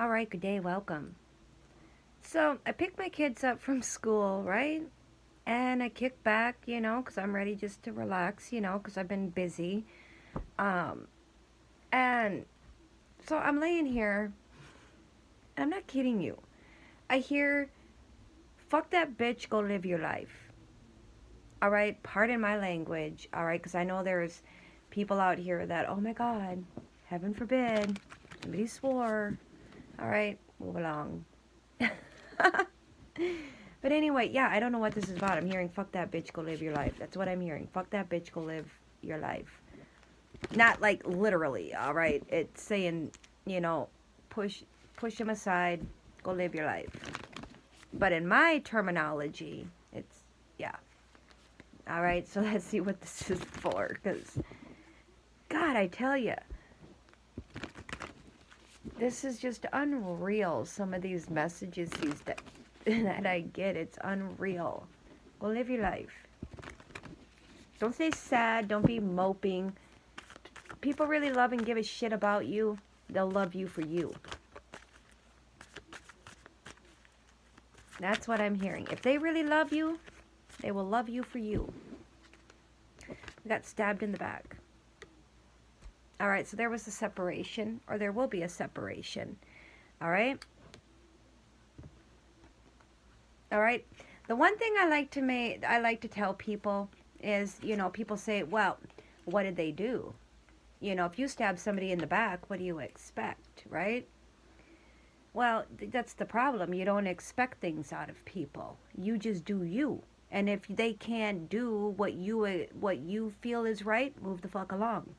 All right, good day, welcome. So, I picked my kids up from school, right? And I kick back, because I'm ready just to relax, because I've been busy. Um, and so I'm laying here, and I'm not kidding you. I hear, fuck that bitch, go live your life. All right, pardon my language, all right, because I know there's people out here that, oh my God, heaven forbid, somebody swore. All right, move along. But anyway, yeah, I don't know what this is about. I'm hearing, fuck that bitch, go live your life. That's what I'm hearing. Fuck that bitch, go live your life. Not like literally, all right? It's saying, you know, push him aside, go live your life. But in my terminology, it's, yeah. All right, so let's see what this is for. Because, God, I tell you, this is just unreal. Some of these messages that I get, it's unreal. Go live your life. Don't stay sad. Don't be moping. People really love and give a shit about you. They'll love you for you. That's what I'm hearing. If they really love you, they will love you for you. We got stabbed in the back. All right, so there was a separation, or there will be a separation. All right? All right? The one thing I like to tell people is, people say, well, what did they do? If you stab somebody in the back, what do you expect, right? Well, that's the problem. You don't expect things out of people. You just do you. And if they can't do what you feel is right, move the fuck along.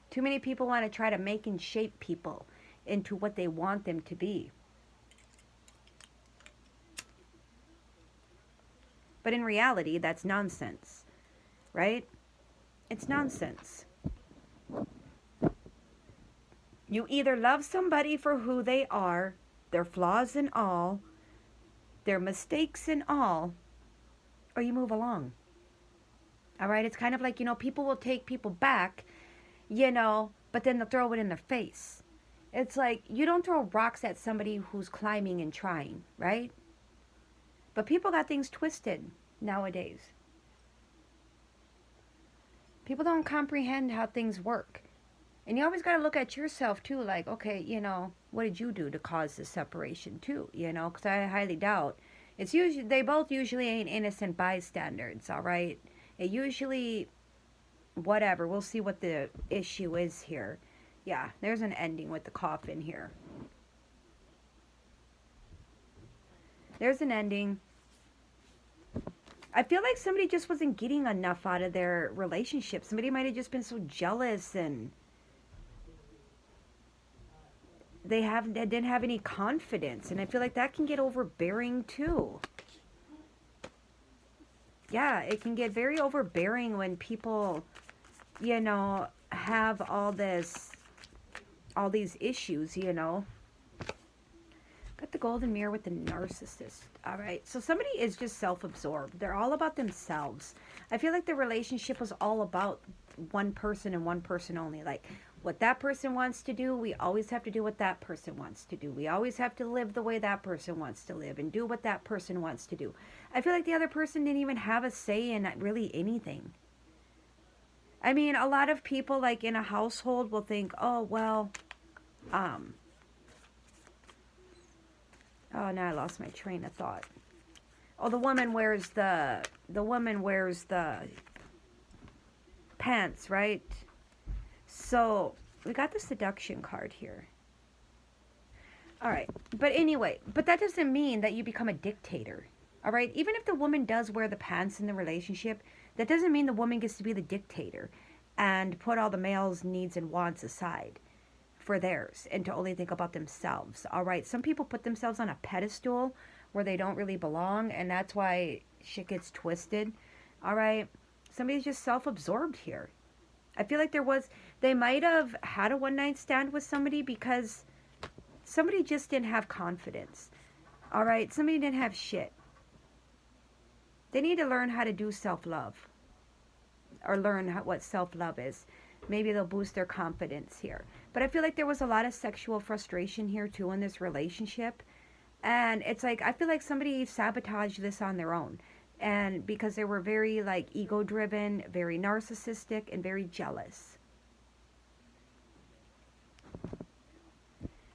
Too many people want to try to make and shape people into what they want them to be. But in reality, that's nonsense, right? It's nonsense. You either love somebody for who they are, their flaws and all, their mistakes and all, or you move along. All right? It's kind of like, people will take people back, but then they'll throw it in their face. It's like you don't throw rocks at somebody who's climbing and trying, right? But people got things twisted nowadays. People don't comprehend how things work. And you always got to look at yourself too, like, okay, what did you do to cause this separation too, because I highly doubt. They both usually ain't innocent bystanders, all right? It usually, whatever, we'll see what the issue is here. Yeah, there's an ending with the coffin here. There's an ending. I feel like somebody just wasn't getting enough out of their relationship. Somebody might have just been so jealous and they didn't have any confidence, and I feel like that can get overbearing too. Yeah, it can get very overbearing when people, have all these issues, Got the golden mirror with the narcissist. All right, so somebody is just self-absorbed. They're all about themselves. I feel like the relationship was all about one person and one person only. Like, what that person wants to do, we always have to do what that person wants to do. We always have to live the way that person wants to live and do what that person wants to do. I feel like the other person didn't even have a say in really anything. I mean, a lot of people, like in a household, will think, oh, well, oh, now I lost my train of thought. Oh, the woman wears the pants, right? So, we got the seduction card here. All right. But anyway, but that doesn't mean that you become a dictator. All right? Even if the woman does wear the pants in the relationship, that doesn't mean the woman gets to be the dictator and put all the male's needs and wants aside for theirs and to only think about themselves. All right? Some people put themselves on a pedestal where they don't really belong, and that's why shit gets twisted. All right? Somebody's just self-absorbed here. I feel like they might have had a one-night stand with somebody because somebody just didn't have confidence. All right? Somebody didn't have shit. They need to learn how to do self-love or learn what self-love is. Maybe they'll boost their confidence here. But I feel like there was a lot of sexual frustration here too in this relationship. And it's like, I feel like somebody sabotaged this on their own. And because they were very like ego driven, very narcissistic, and very jealous.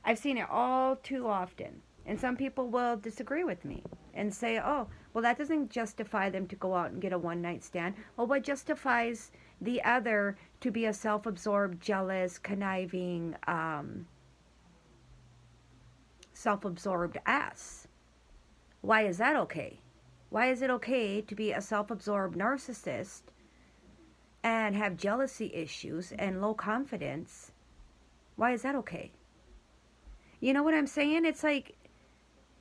I've seen it all too often. And some people will disagree with me and say, oh, well, that doesn't justify them to go out and get a one night stand. Well, what justifies the other to be a self absorbed, jealous, conniving, self absorbed ass? Why is that okay? Why is it okay to be a self absorbed narcissist and have jealousy issues and low confidence? Why is that okay? You know what I'm saying? It's like,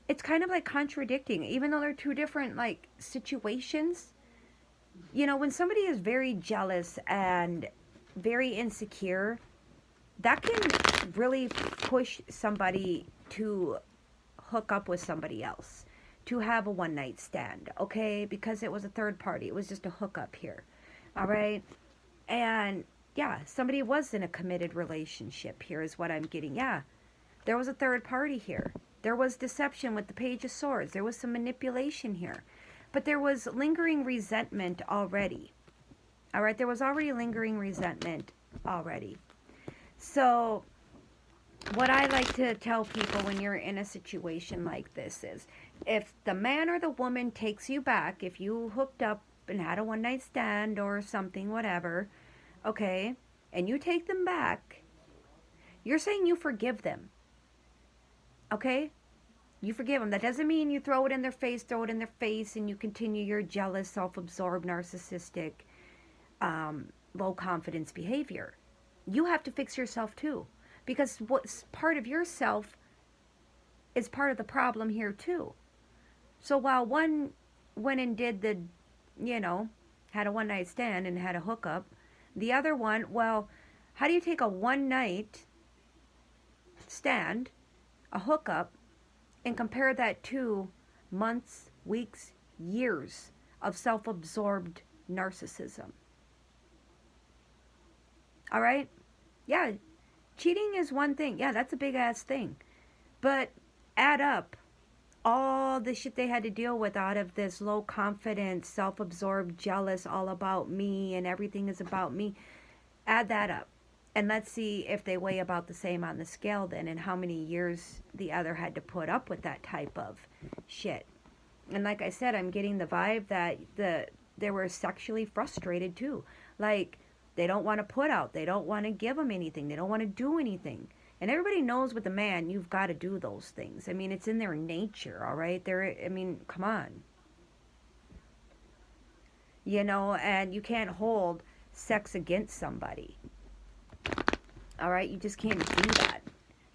it's kind of like contradicting, even though they're two different like situations. You know, when somebody is very jealous and very insecure, that can really push somebody to hook up with somebody else, to have a one night stand, okay? Because it was a third party. It was just a hookup here. All right? And yeah, somebody was in a committed relationship here is what I'm getting. Yeah. There was a third party here. There was deception with the Page of Swords. There was some manipulation here. But there was lingering resentment already. All right, there was already lingering resentment already. So what I like to tell people when you're in a situation like this is, if the man or the woman takes you back, if you hooked up and had a one night stand or something, whatever, okay, and you take them back, you're saying you forgive them. Okay? You forgive them. That doesn't mean you throw it in their face, and you continue your jealous, self-absorbed, narcissistic, low confidence behavior. You have to fix yourself too. Because what's part of yourself is part of the problem here too. So while one went and did the, had a one night stand and had a hookup, the other one, well, how do you take a one night stand, a hookup, and compare that to months, weeks, years of self-absorbed narcissism? All right? Yeah, cheating is one thing. Yeah, that's a big ass thing. But add up all the shit they had to deal with out of this low confidence, self-absorbed, jealous, all about me and everything is about me. Add that up. And let's see if they weigh about the same on the scale then, and how many years the other had to put up with that type of shit. And like I said, I'm getting the vibe that they were sexually frustrated too. Like, they don't want to put out. They don't want to give them anything. They don't want to do anything. And everybody knows with a man, you've got to do those things. I mean, it's in their nature, all right? Come on. And you can't hold sex against somebody. All right, you just can't do that.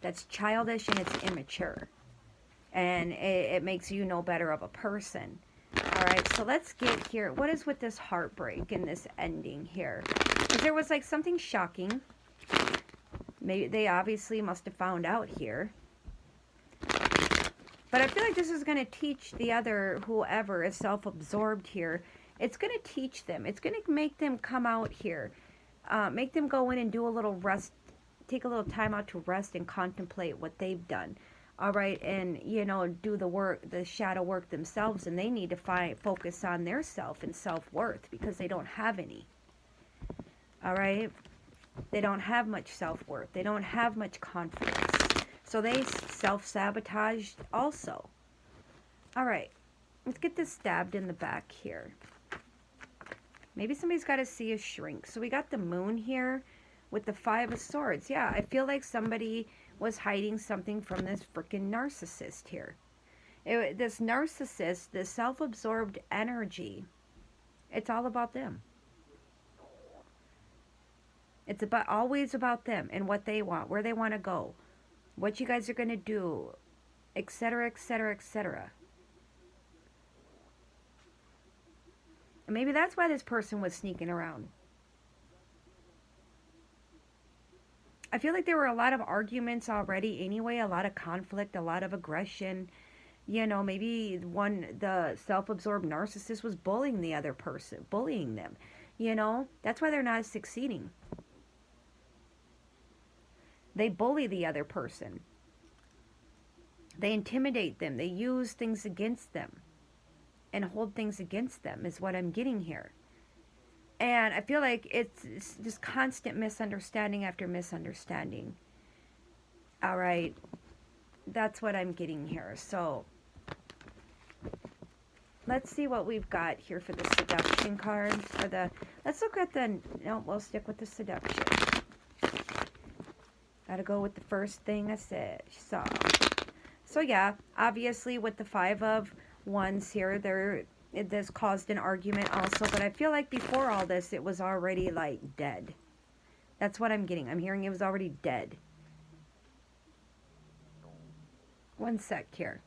That's childish and it's immature. And it makes you no better of a person. All right, so let's get here. What is with this heartbreak and this ending here? Because there was like something shocking. Maybe they obviously must have found out here. But I feel like this is going to teach the other, whoever is self-absorbed here, it's going to teach them. It's going to make them come out here. Make them go in and do a little rest, take a little time out to rest and contemplate what they've done. All right, and, do the work, the shadow work themselves, and they need to focus on their self and self-worth because they don't have any. All right? They don't have much self-worth. They don't have much confidence. So they self-sabotaged also. All right, let's get this stabbed in the back here. Maybe somebody's got to see a shrink. So we got the moon here with the Five of Swords. Yeah, I feel like somebody was hiding something from this freaking narcissist here. This narcissist, this self-absorbed energy, it's all about them. It's always about them and what they want, where they want to go, what you guys are going to do, etc., etc., etc. And maybe that's why this person was sneaking around. I feel like there were a lot of arguments already anyway, a lot of conflict, a lot of aggression. Maybe the self-absorbed narcissist was bullying the other person, bullying them. That's why they're not succeeding. They bully the other person. They intimidate them. They use things against them and hold things against them is what I'm getting here. And I feel like it's just constant misunderstanding after misunderstanding. All right. That's what I'm getting here. So let's see what we've got here for the seduction card. For the, let's look at the, no, we'll stick with the seduction. Gotta go with the first thing I said. So yeah, obviously with the 5 of Wands here, this caused an argument also, but I feel like before all this, it was already like dead. That's what I'm getting. I'm hearing it was already dead. One sec here.